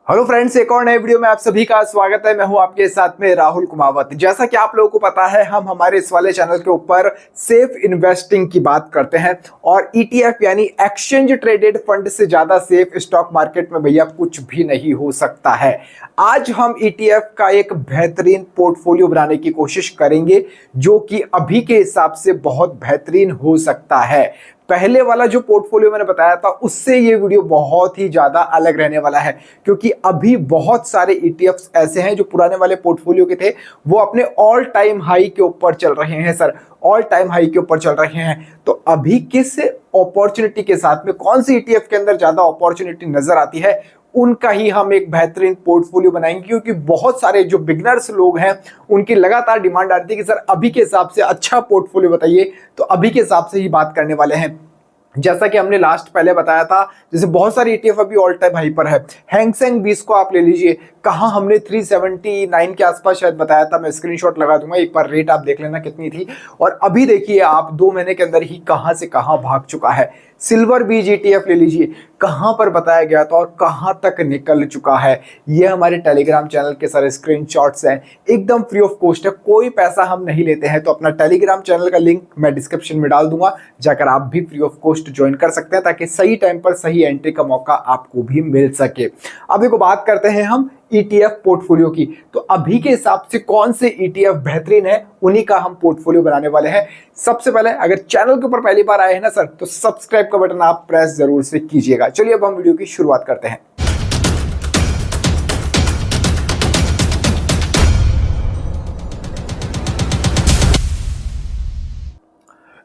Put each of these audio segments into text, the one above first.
Hello friends, एक और नए वीडियो में आप सभी का स्वागत है। मैं हूं आपके साथ में राहुल कुमावत। जैसा कि आप लोगों को पता है, हम हमारे इस वाले चैनल के ऊपर सेफ इन्वेस्टिंग की बात करते हैं और ईटीएफ यानी एक्सचेंज ट्रेडेड फंड से ज्यादा सेफ स्टॉक मार्केट में भैया कुछ भी नहीं हो सकता है। आज हम ईटीएफ का एक बेहतरीन पोर्टफोलियो बनाने की कोशिश करेंगे जो कि अभी के हिसाब से बहुत बेहतरीन हो सकता है। पहले वाला जो पोर्टफोलियो मैंने बताया था उससे ये वीडियो बहुत ही ज्यादा अलग रहने वाला है, क्योंकि अभी बहुत सारे ईटीएफ्स ऐसे हैं जो पुराने वाले पोर्टफोलियो के थे वो अपने ऑल टाइम हाई के ऊपर चल रहे हैं। सर, ऑल टाइम हाई के ऊपर चल रहे हैं, तो अभी किस अपॉर्चुनिटी के साथ में कौन सी ईटीएफ के अंदर ज्यादा अपॉर्चुनिटी नजर आती है उनका ही हम एक बेहतरीन पोर्टफोलियो बनाएंगे। क्योंकि बहुत सारे जो बिगनर्स लोग हैं उनकी लगातार डिमांड आती है कि सर अभी के हिसाब से अच्छा पोर्टफोलियो बताइए, तो अभी के हिसाब से ही बात करने वाले हैं। जैसा कि हमने लास्ट पहले बताया था, जैसे बहुत सारे ईटीएफ अभी ऑल टाइम हाई पर है। हैंग सेंग 20 को आप ले लीजिए, कहाँ हमने 379 के आसपास शायद बताया था। मैं स्क्रीनशॉट लगा दूंगा, एक बार रेट आप देख लेना कितनी थी, और अभी देखिए आप 2 महीने के अंदर ही कहाँ से कहाँ भाग चुका है। सिल्वर बीज ईटीएफ ले लीजिए, कहां पर बताया गया था और कहां तक निकल चुका है। ये हमारे टेलीग्राम चैनल के सारे स्क्रीनशॉट्स हैं, एकदम फ्री ऑफ कॉस्ट है, कोई पैसा हम नहीं लेते हैं। तो अपना टेलीग्राम चैनल का लिंक मैं डिस्क्रिप्शन में डाल दूंगा, जाकर आप भी फ्री ऑफ कॉस्ट ज्वाइन कर सकते हैं ताकि सही टाइम पर सही एंट्री का मौका आपको भी मिल सके। अब देखो, बात करते हैं हम ईटीएफ पोर्टफोलियो की। तो अभी के हिसाब से कौन से ईटीएफ बेहतरीन है उन्हीं का हम पोर्टफोलियो बनाने वाले हैं। सबसे पहले, अगर चैनल के ऊपर पहली बार आए हैं ना सर, तो सब्सक्राइब का बटन आप प्रेस जरूर से कीजिएगा। चलिए अब हम वीडियो की शुरुआत करते हैं।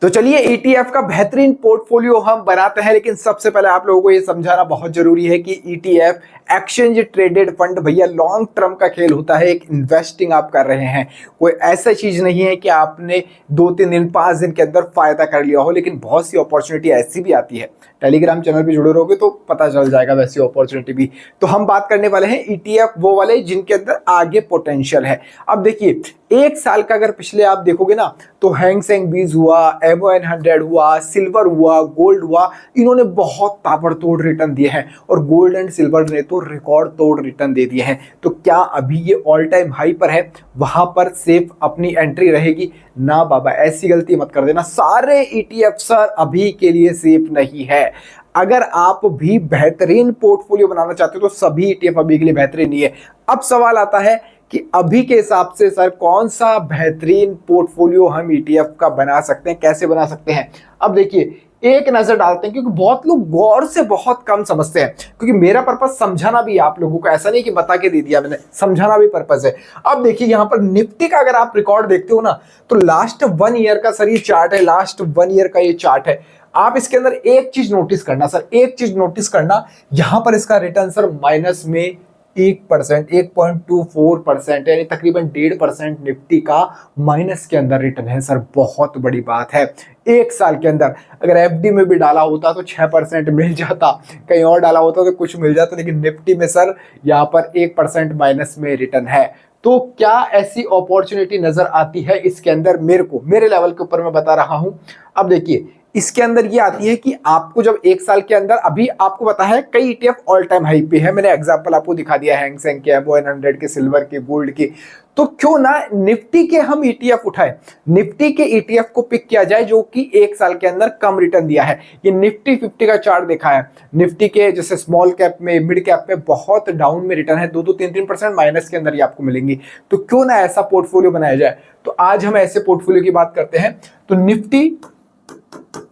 तो चलिए ईटीएफ का बेहतरीन पोर्टफोलियो हम बनाते हैं, लेकिन सबसे पहले आप लोगों को यह समझाना बहुत जरूरी है कि ईटीएफ एक्सचेंज ट्रेडेड फंड भैया लॉन्ग टर्म का खेल होता है। एक इन्वेस्टिंग आप कर रहे हैं, कोई ऐसा चीज नहीं है कि आपने 2-3 दिन 5 दिन के अंदर फायदा कर लिया हो। लेकिन बहुत सी अपॉर्चुनिटी ऐसी भी आती है, टेलीग्राम चैनल पे जुड़े रहोगे तो पता चल जाएगा वैसी अपॉर्चुनिटी भी। तो हम बात करने वाले हैं ईटीएफ वो वाले जिनके अंदर आगे पोटेंशियल है। अब देखिए, एक साल का अगर पिछले आप देखोगे ना, तो हैंग सेंग 20 हुआ, MON100 हुआ, सिल्वर हुआ, गोल्ड हुआ, इन्होंने बहुत ताबड़तोड़ रिटर्न दिए हैं और गोल्ड एंड सिल्वर ने तो रिकॉर्ड तोड़ रिटर्न दे दिए हैं। तो क्या अभी ये ऑल टाइम हाई पर है, वहां पर सेफ अपनी एंट्री रहेगी? ना बाबा, ऐसी गलती मत कर देना। सारे ईटीएफ सर अभी के लिए सेफ नहीं है। अगर आप भी बेहतरीन पोर्टफोलियो बनाना चाहते हो तो सभी ईटीएफ अभी के लिए बेहतरीन नहीं है। अब सवाल आता है कि अभी के हिसाब से सर कौन सा बेहतरीन पोर्टफोलियो हम ईटीएफ का बना सकते हैं, कैसे बना सकते हैं। अब देखिए, एक नजर डालते हैं, क्योंकि बहुत लोग गौर से बहुत कम समझते हैं। क्योंकि मेरा पर्पस समझाना भी है आप लोगों को, ऐसा नहीं कि बता के दे दिया मैंने, समझाना भी पर्पस है। अब देखिए, यहाँ पर निफ्टी का अगर आप रिकॉर्ड देखते हो ना, तो लास्ट 1 ईयर का सर ये चार्ट है, लास्ट 1 ईयर का ये चार्ट है। आप इसके अंदर एक चीज नोटिस करना सर, एक चीज नोटिस करना, यहां पर इसका रिटर्न सर माइनस में 1%, 1.24%, यानी तकरीबन 1.5% निफ्टी का माइनस के अंदर रिटर्न है सर। बहुत बड़ी बात है। एक साल के अंदर अगर एफडी में भी डाला होता तो 6% मिल जाता, कहीं और डाला होता तो कुछ मिल जाता, लेकिन निफ्टी में सर यहाँ पर 1% माइनस में रिटर्न है। तो क्या ऐसी अपॉर्चुनिटी नजर आती है इसके अंदर? मेरे को, मेरे लेवल के ऊपर मैं बता रहा हूं। अब देखिए, इसके अंदर ये आती है कि आपको जब एक साल के अंदर, अभी आपको पता है कई ईटीएफ ऑल टाइम हाई पे है, मैंने एग्जांपल आपको दिखा दिया, हैंग सेंग के, MON100 के, सिल्वर के, गोल्ड के। तो क्यों ना निफ्टी के हम ईटीएफ उठाए, निफ्टी के ईटीएफ को पिक किया जाए जो कि एक साल के अंदर कम रिटर्न दिया है। ये निफ्टी 50 का चार्ट देखा है, निफ्टी के जैसे स्मॉल कैप में, मिड कैप में बहुत डाउन में रिटर्न है, 2-3% माइनस के अंदर ही आपको मिलेंगी। तो क्यों ना ऐसा पोर्टफोलियो बनाया जाए। तो आज हम ऐसे पोर्टफोलियो की बात करते हैं। तो निफ्टी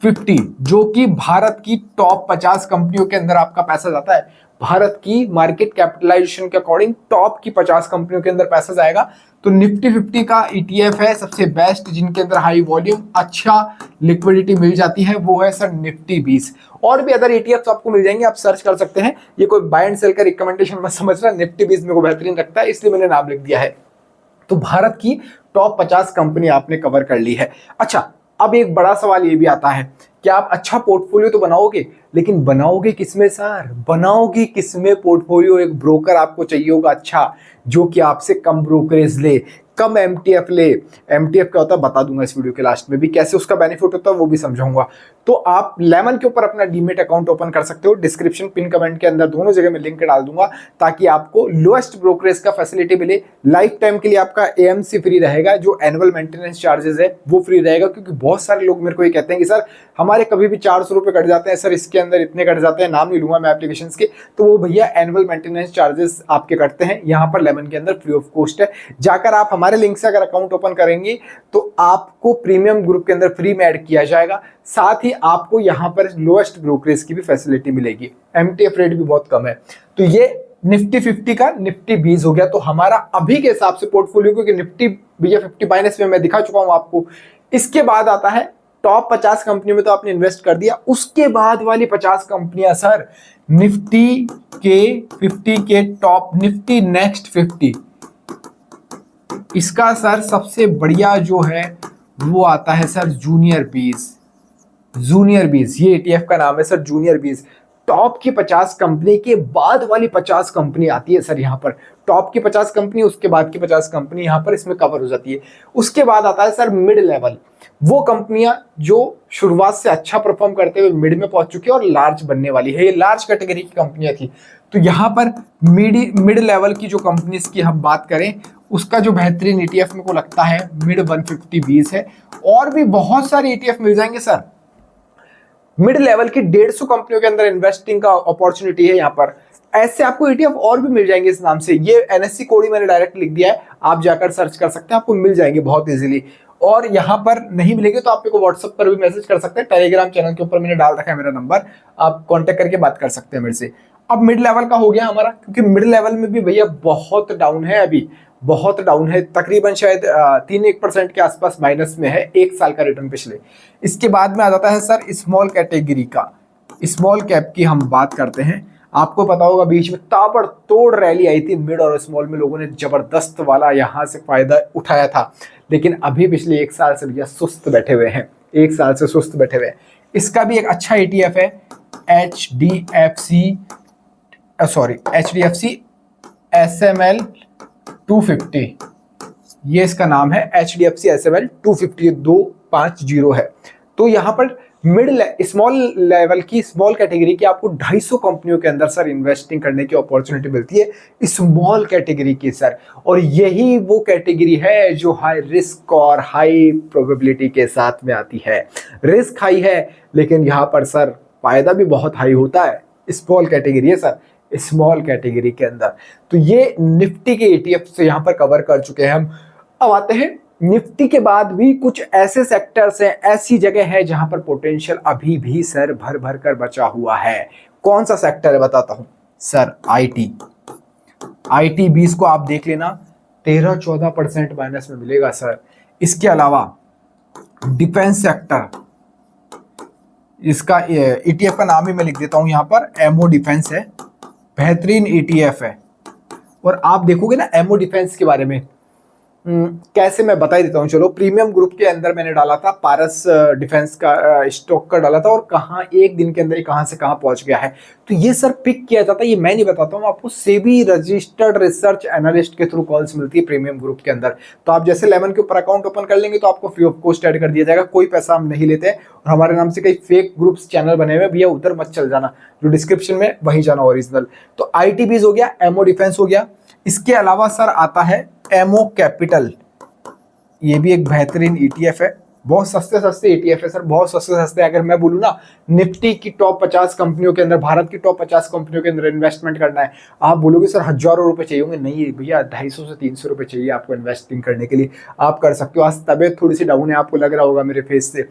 50 जो कि भारत की टॉप 50 कंपनियों के अंदर आपका पैसा जाता है, भारत की मार्केट कैपिटलाइजेशन के अकॉर्डिंग टॉप की 50 कंपनियों के अंदर पैसा जाएगा। तो निफ्टी 50 का ईटीएफ है सबसे बेस्ट, जिनके अंदर हाई वॉल्यूम, अच्छा लिक्विडिटी मिल जाती है, वो है सर निफ्टी 20। और भी अदर ईटीएफ आपको मिल जाएंगे, आप सर्च कर सकते हैं। ये कोई बाय एंड सेल का रिकमेंडेशन मत समझना, निफ्टी 20 मेरे को बेहतरीन लगता है इसलिए मैंने नाम लिख दिया है। तो भारत की टॉप 50 कंपनी आपने कवर कर ली है। अच्छा, अब एक बड़ा सवाल ये भी आता है क्या आप अच्छा पोर्टफोलियो तो बनाओगे, लेकिन बनाओगे किसमें सर? बनाओगे किसमें पोर्टफोलियो? एक ब्रोकर आपको चाहिए होगा अच्छा, जो कि आपसे कम ब्रोकरेज ले, कम एमटीएफ ले। एमटीएफ क्या होता है बता दूंगा इस वीडियो के लास्ट में भी, कैसे उसका बेनिफिट होता है वो भी समझाऊंगा। तो आप लेमन के ऊपर अपना डीमेट अकाउंट ओपन कर सकते हो। डिस्क्रिप्शन पिन कमेंट के अंदर दोनों जगह में लिंक डाल दूंगा, ताकि आपको लोएस्ट ब्रोकरेज का फैसिलिटी मिले। लाइफ टाइम के लिए आपका एएमसी फ्री रहेगा, जो एनुअल मेंटेनेंस चार्जेस है वो फ्री रहेगा। क्योंकि बहुत सारे लोग मेरे को ये कहते हैं कि सर हमारे कभी भी 400 रुपये कट जाते हैं, सर इसके अंदर इतने कट जाते हैं, नाम नहीं लूंगा मैं एप्लीकेशन के, तो वो भैया एनुअल मेंटेनेंस चार्जेस आपके कटते हैं। यहाँ पर लेमन के अंदर फ्री ऑफ कॉस्ट है। जाकर आप हमारे लिंक से अगर अकाउंट ओपन करेंगे तो आपको प्रीमियम ग्रुप के अंदर फ्री में ऐड किया जाएगा। साथ ही आपको यहाँ पर लोएस्ट ब्रोकरेज की भी फैसिलिटी मिलेगी। एमटीएफ रेट भी बहुत कम है। तो ये निफ्टी 50 का निफ्टी 20 हो गया। तो हमारा अभी के हिसाब से पोर्टफोलियो, क्योंकि निफ्टी भैया 50 माइनस में मैं दिखा चुका हूं आपको। इसके बाद आता है टॉप 50 कंपनियों में, तो आपने इन्वेस्ट कर दिया। उसके बाद वाली 50 कंपनियां सर, निफ्टी के 50 के टॉप, निफ्टी नेक्स्ट 50, इसका सर सबसे बढ़िया जो है वो आता है सर जूनियर 20। जूनियर 20 ये ETF का नाम है सर, जूनियर 20। टॉप की 50 कंपनी के बाद वाली 50 कंपनी आती है सर यहाँ पर। टॉप की 50 कंपनी, उसके बाद की 50 कंपनी यहाँ पर इसमें कवर हो जाती है। उसके बाद आता है सर मिड लेवल, वो कंपनियां जो शुरुआत से अच्छा परफॉर्म करते हुए मिड में पहुंच चुकी है और लार्ज बनने वाली है। ये लार्ज कैटेगरी की कंपनियां थी। तो यहाँ पर मिड लेवल की जो कंपनीज की हम बात करें, उसका जो बेहतरीन ETF मेरे को लगता है मिड 150 20 है। और भी बहुत सारे ETF मिल जाएंगे सर। मिड लेवल की 150 कंपनियों के अंदर इन्वेस्टिंग का अपॉर्चुनिटी है यहाँ पर। ऐसे आपको ETF और भी मिल जाएंगे इस नाम से। ये NSE कोड ही मैंने डायरेक्ट लिख दिया है, आप जाकर सर्च कर सकते हैं, आपको मिल जाएंगे बहुत इजीली। और यहाँ पर नहीं मिलेंगे तो आप मेरे को व्हाट्सएप पर भी मैसेज कर सकते हैं। टेलीग्राम चैनल के ऊपर मैंने डाल रखा है मेरा नंबर, आप कांटेक्ट करके बात कर सकते हैं मेरे से। अब मिड लेवल का हो गया हमारा, क्योंकि मिड लेवल में भी भैया बहुत डाउन है, अभी बहुत डाउन है। तकरीबन शायद 3-1% के आसपास माइनस में है, एक साल का रिटर्न पिछले। इसके बाद में आ जाता है सर स्मॉल कैटेगरी का। स्मॉल कैप की हम बात करते हैं। आपको पता होगा बीच में ताबड़तोड़ रैली आई थी मिड और स्मॉल में, लोगों ने जबरदस्त वाला यहाँ से फायदा उठाया था। लेकिन अभी पिछले एक साल से भैया सुस्त बैठे हुए हैं, एक साल से सुस्त बैठे हुए हैं। इसका भी एक अच्छा ETF है HDFC SML 250, ये इसका नाम है HDFC SML 250 250 है। तो यहाँ पर स्मॉल लेवल की, स्मॉल कैटेगरी की आपको 250 कंपनियों के अंदर सर इन्वेस्टिंग करने की अपॉर्चुनिटी मिलती है स्मॉल कैटेगरी की सर। और यही वो कैटेगरी है जो हाई रिस्क और हाई प्रोबेबिलिटी के साथ में आती है। रिस्क हाई है, लेकिन यहाँ पर सर फायदा भी बहुत हाई होता है। स्मॉल कैटेगरी है सर, स्मॉल कैटेगरी के अंदर। तो ये निफ्टी के ETF से यहाँ पर कवर कर चुके हैं हम। अब आते हैं निफ्टी के बाद भी कुछ ऐसे सेक्टर्स हैं, ऐसी जगह है जहां पर पोटेंशियल अभी भी सर भर भर कर बचा हुआ है। कौन सा सेक्टर है बताता हूं सर, IT 20 को आप देख लेना, 13-14% माइनस में मिलेगा सर। इसके अलावा डिफेंस सेक्टर, इसका ETF का नाम ही मैं लिख देता हूं यहाँ पर, एमओ डिफेंस है, बेहतरीन ETF है। और आप देखोगे ना एमओ डिफेंस के बारे में कैसे, मैं बता ही देता हूँ। चलो, प्रीमियम ग्रुप के अंदर मैंने डाला था, पारस डिफेंस का स्टॉक का डाला था, और कहाँ एक दिन के अंदर ही कहाँ से कहाँ पहुंच गया है। तो ये सर पिक किया जाता है, ये मैं नहीं बताता हूँ आपको, सेबी रजिस्टर्ड रिसर्च एनालिस्ट के थ्रू कॉल्स मिलती है प्रीमियम ग्रुप के अंदर। तो आप जैसे लेमन के ऊपर अकाउंट ओपन कर लेंगे तो आपको फ्री ऑफ कॉस्ट ऐड कर दिया जाएगा, कोई पैसा हम नहीं लेते हैं। और हमारे नाम से कई फेक ग्रुप्स चैनल बने हुए, भैया उधर मत चल जाना, जो डिस्क्रिप्शन में वहीं जाना ओरिजिनल। तो IT बीज हो गया, एमओ डिफेंस हो गया। इसके अलावा सर आता है एमओ कैपिटल, ये भी एक बेहतरीन ETF है। बहुत सस्ते सस्ते ETF है सर, बहुत सस्ते सस्ते। अगर मैं बोलूँ ना, निफ्टी की टॉप 50 कंपनियों के अंदर, भारत की टॉप 50 कंपनियों के अंदर इन्वेस्टमेंट करना है, आप बोलोगे सर हजारों रुपए चाहिए होंगे। नहीं भैया, 250 से 300 रुपए चाहिए आपको इन्वेस्टिंग करने के लिए, आप कर सकते हो। आज तबियत थोड़ी सी डाउन है, आपको लग रहा होगा मेरे फेस से।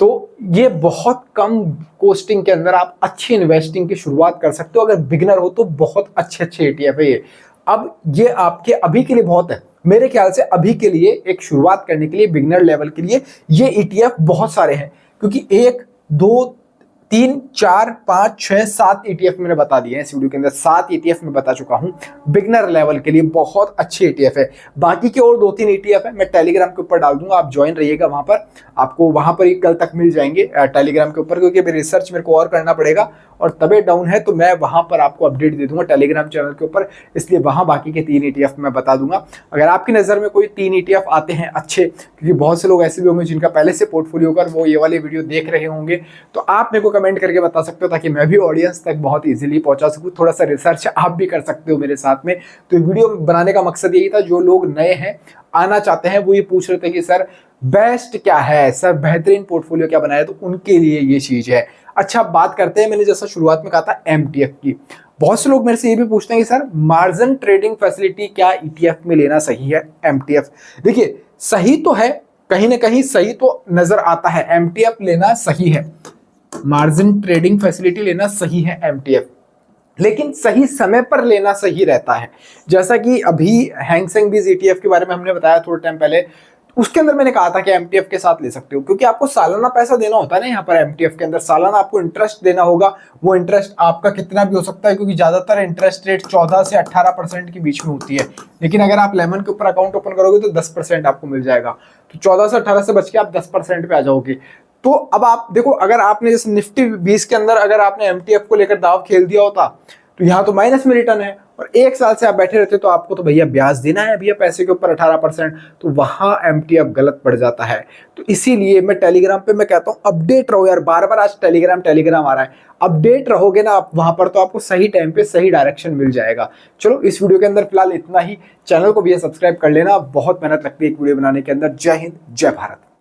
तो ये बहुत कम कॉस्टिंग के अंदर आप अच्छी इन्वेस्टिंग की शुरुआत कर सकते हो। अगर बिगिनर हो तो बहुत अच्छे अच्छे ETF है ये। अब ये आपके अभी के लिए बहुत है, मेरे ख्याल से अभी के लिए एक शुरुआत करने के लिए, बिगिनर लेवल के लिए ये ETF बहुत सारे हैं। क्योंकि 1, 2, 3, 4, 5, 6, 7 ETF मैंने बता दिए हैं इस वीडियो के अंदर। 7 ETF मैं बता चुका हूं बिगनर लेवल के लिए, बहुत अच्छी ETF है। बाकी के और 2-3 ETF है, मैं टेलीग्राम के ऊपर डाल दूंगा, आप ज्वाइन रहिएगा वहां पर, आपको वहां पर ही कल तक मिल जाएंगे टेलीग्राम के ऊपर, क्योंकि रिसर्च मेरे को और करना पड़ेगा और तबीयत डाउन है तो मैं वहां पर आपको अपडेट दे दूंगा टेलीग्राम चैनल के ऊपर, इसलिए वहां बाकी के 3 ETF मैं बता दूंगा। अगर आपकी नजर में कोई 3 ETF आते हैं अच्छे, क्योंकि बहुत से लोग ऐसे भी होंगे जिनका पहले से पोर्टफोलियो कर वो ये वाले वीडियो देख रहे होंगे, तो आप मेरे को कमेंट करके बता सकते हो ताकि मैं भी ऑडियंस तक बहुत इजीली पहुंचा सकूं। थोड़ा सा रिसर्च आप भी कर सकते हो मेरे साथ में। तो वीडियो बनाने का मकसद यही था, जो लोग नए हैं आना चाहते हैं वो ये पूछ रहे थे कि सर बेस्ट क्या है, सर बेहतरीन पोर्टफोलियो क्या बनाया, तो उनके लिए ये चीज है। अच्छा, बात करते हैं, मैंने जैसा शुरुआत में कहा था MTF की। बहुत से लोग मेरे से ये भी पूछते हैं कि सर मार्जिन ट्रेडिंग फैसिलिटी क्या ETF में लेना सही है? MTF देखिए सही तो है, कहीं ना कहीं सही तो नजर आता है, MTF लेना सही है, मार्जिन ट्रेडिंग फैसिलिटी लेना सही है MTF, लेकिन सही समय पर लेना सही रहता है। जैसा कि अभी हैंग सेंग बीज ETF के बारे में हमने बताया थोड़े टाइम पहले, उसके अंदर मैंने कहा था कि MTF के साथ ले सकते हो, क्योंकि आपको सालाना पैसा देना होता है ना यहाँ पर MTF के अंदर, सालाना आपको इंटरेस्ट देना होगा। वो इंटरेस्ट आपका कितना भी हो सकता है, क्योंकि ज्यादातर इंटरेस्ट रेट 14 से 18% के बीच में होती है, लेकिन अगर आप लेमन के ऊपर अकाउंट ओपन करोगे तो 10% आपको मिल जाएगा। तो 14 से 18 से बच के आप 10% पे आ जाओगे। तो अब आप देखो, अगर आपने जैसे निफ्टी 20 के अंदर अगर आपने MTF को लेकर दाव खेल दिया होता तो यहाँ तो माइनस में रिटर्न है, और 1 साल से आप बैठे रहते तो आपको तो भैया ब्याज देना है भैया पैसे के ऊपर 18%, तो वहां MTF गलत पड़ जाता है। तो इसीलिए मैं टेलीग्राम पे मैं कहता हूँ अपडेट रहो यार, बार बार आज टेलीग्राम आ रहा है, अपडेट रहोगे ना आप वहां पर तो आपको सही टाइम पे सही डायरेक्शन मिल जाएगा। चलो इस वीडियो के अंदर फिलहाल इतना ही, चैनल को भी सब्सक्राइब कर लेना, बहुत मेहनत लगती है एक वीडियो बनाने के अंदर। जय हिंद, जय भारत।